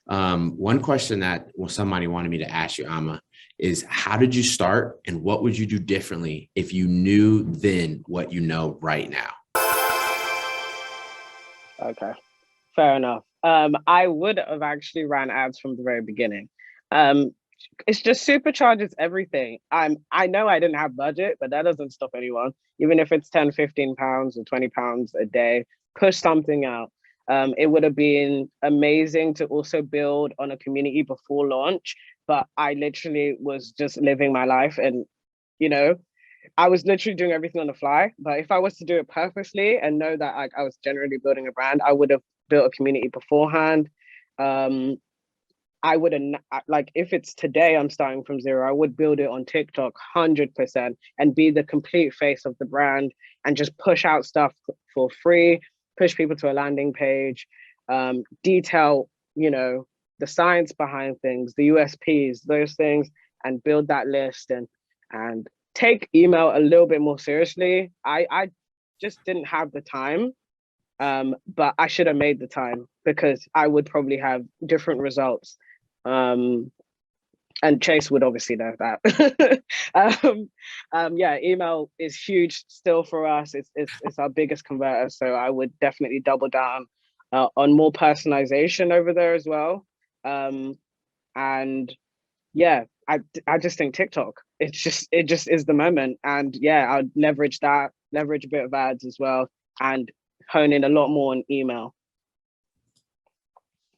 One question that somebody wanted me to ask you, Amma, is how did you start and what would you do differently if you knew then what you know right now? Okay, fair enough. I would have actually ran ads from the very beginning. Um, it's just supercharges everything. I know I didn't have budget, but that doesn't stop anyone. Even if it's 10, 15 pounds or 20 pounds a day, push something out. It would have been amazing to also build on a community before launch, but I literally was just living my life and you know, I was literally doing everything on the fly. But if I was to do it purposely and know that I was generally building a brand, I would have built a community beforehand. Um, I wouldn't like if it's today I'm starting from zero, I would build it on TikTok 100% and be the complete face of the brand and just push out stuff for free, push people to a landing page, detail, the science behind things, the USPs, those things, and build that list and take email a little bit more seriously. I just didn't have the time, but I should have made the time because I would probably have different results. Um, and Chase would obviously know that. Yeah, email is huge still for us. It's our biggest converter, so I would definitely double down on more personalization over there as well. And yeah, I just think TikTok. It just is the moment, and yeah, I'd leverage that, leverage a bit of ads as well, and hone in a lot more on email.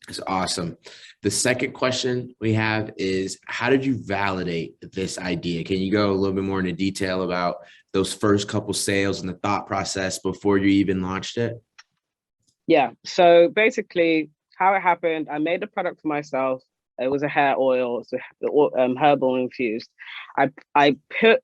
It's awesome. The second question we have is how did you validate this idea? Can you go a little bit more into detail about those first couple sales and the thought process before you even launched it? Yeah. So basically, how it happened, I made the product for myself. It was a hair oil, so herbal infused. I put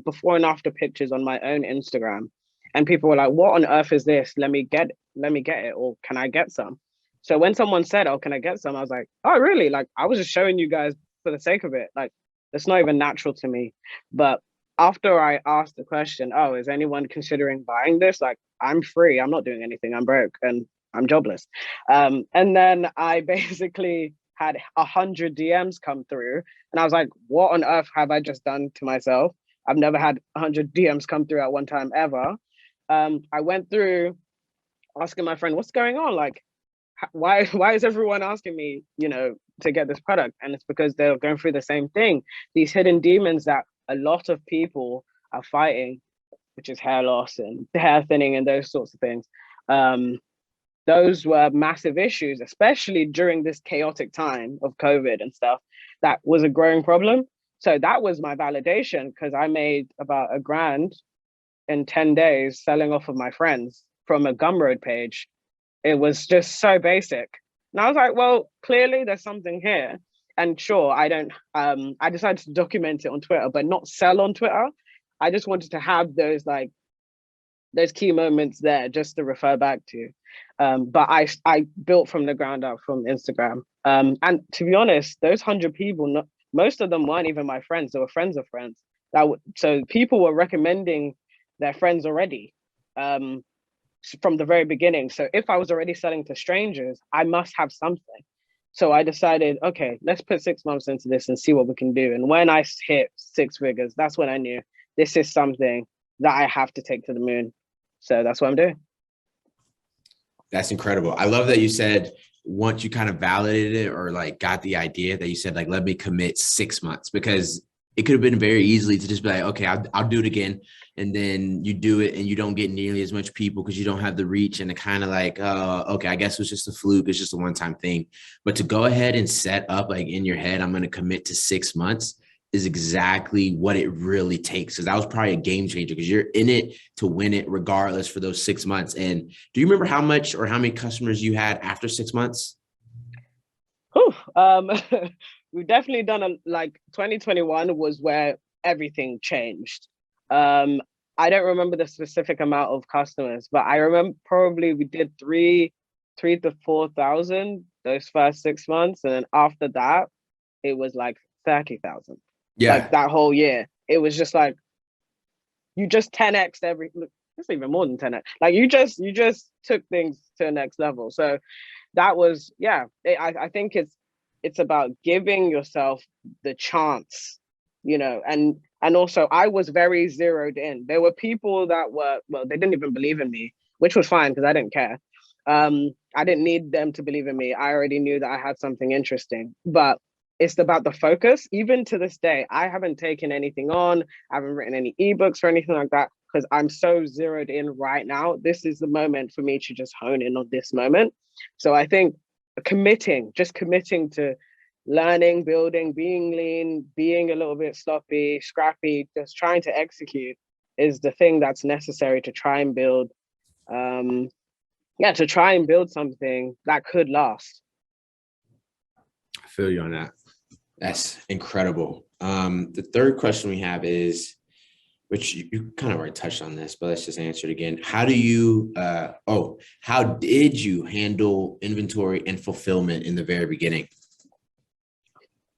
before and after pictures on my own Instagram, and people were like, "What on earth is this? Let me get it, or can I get some?" So when someone said, "Oh, can I get some?" I was like, "Oh, really?" Like I was just showing you guys for the sake of it. Like it's not even natural to me. But after I asked the question, "Oh, is anyone considering buying this?" Like I'm free. I'm not doing anything. I'm broke and I'm jobless. And then I basically had 100 DMs come through, and I was like, "What on earth have I just done to myself?" I've never had 100 DMs come through at one time ever. I went through asking my friend, "What's going on? Like, why is everyone asking me, to get this product?" And it's because they're going through the same thing. These hidden demons that a lot of people are fighting, which is hair loss and hair thinning and those sorts of things. Um, those were massive issues, especially during this chaotic time of COVID and stuff. That was a growing problem. So that was my validation because I made about a grand in 10 days selling off of my friends from a Gumroad page. It was just so basic. And I was like, well, clearly there's something here. And sure, I don't I decided to document it on Twitter, but not sell on Twitter. I just wanted to have those key moments there just to refer back to. But I built from the ground up from Instagram. And to be honest, those 100 people, most of them weren't even my friends. They were friends of friends. So people were recommending their friends already from the very beginning. So if I was already selling to strangers, I must have something. So I decided, okay, let's put 6 months into this and see what we can do. And when I hit six figures, that's when I knew this is something that I have to take to the moon. So that's what I'm doing. That's incredible. I love that you said once you kind of validated it or like got the idea that you said, like, let me commit 6 months, because it could have been very easily to just be like, okay, I'll do it again. And then you do it and you don't get nearly as much people because you don't have the reach, and it kind of like, okay, I guess it was just a fluke. It's just a one-time thing. But to go ahead and set up like in your head, I'm going to commit to 6 months is exactly what it really takes. Because that was probably a game changer because you're in it to win it regardless for those 6 months. And do you remember how much or how many customers you had after 6 months? Whew, we've definitely done like 2021 was where everything changed. Um, I don't remember the specific amount of customers, but I remember probably we did three to 4,000 those first 6 months, and then after that, it was like 30,000. Like Yeah. that whole year, it was just like you just 10x every. Look, it's even more than 10x. Like you just took things to the next level. So that was, yeah, I think it's about giving yourself the chance, you know, and also I was very zeroed in. There were people that were, well, they didn't even believe in me, which was fine because I didn't care. I didn't need them to believe in me. I already knew that I had something interesting, but it's about the focus. Even to this day, I haven't taken anything on. I haven't written any ebooks or anything like that because I'm so zeroed in right now. This is the moment for me to just hone in on this moment. So I think just committing to learning, building, being lean, being a little bit sloppy, scrappy, just trying to execute is the thing that's necessary to try and build to try and build something that could last. I feel you on that. That's incredible. The third question we have is, which you kind of already touched on this, but let's just answer it again. How did you handle inventory and fulfillment in the very beginning?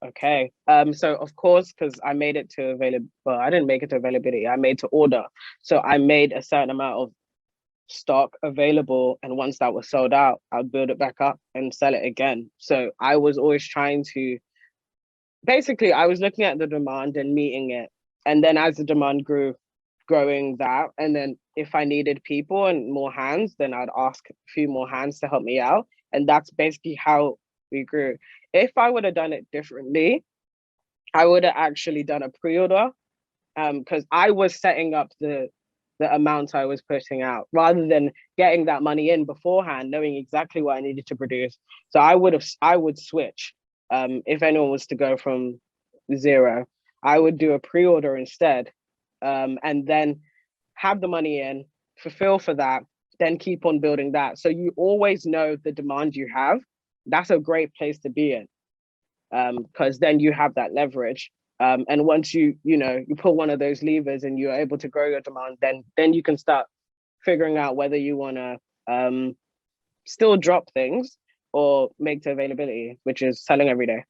Okay. So of course, because I made it to available, well, I didn't make it to availability. I made to order. So I made a certain amount of stock available, and once that was sold out, I'd build it back up and sell it again. So I was always trying to, basically I was looking at the demand and meeting it, and then as the demand grew, growing that, and then if I needed people and more hands, then I'd ask a few more hands to help me out, and that's basically how we grew. If I would have done it differently, I would have actually done a pre-order, because I was setting up the amount I was putting out rather than getting that money in beforehand, knowing exactly what I needed to produce. So I would switch. If anyone was to go from zero, I would do a pre-order instead, and then have the money in, fulfill for that, then keep on building that. So you always know the demand you have. That's a great place to be in, because then you have that leverage. And once you pull one of those levers and you're able to grow your demand, then you can start figuring out whether you want to still drop things or make to availability, which is selling every day.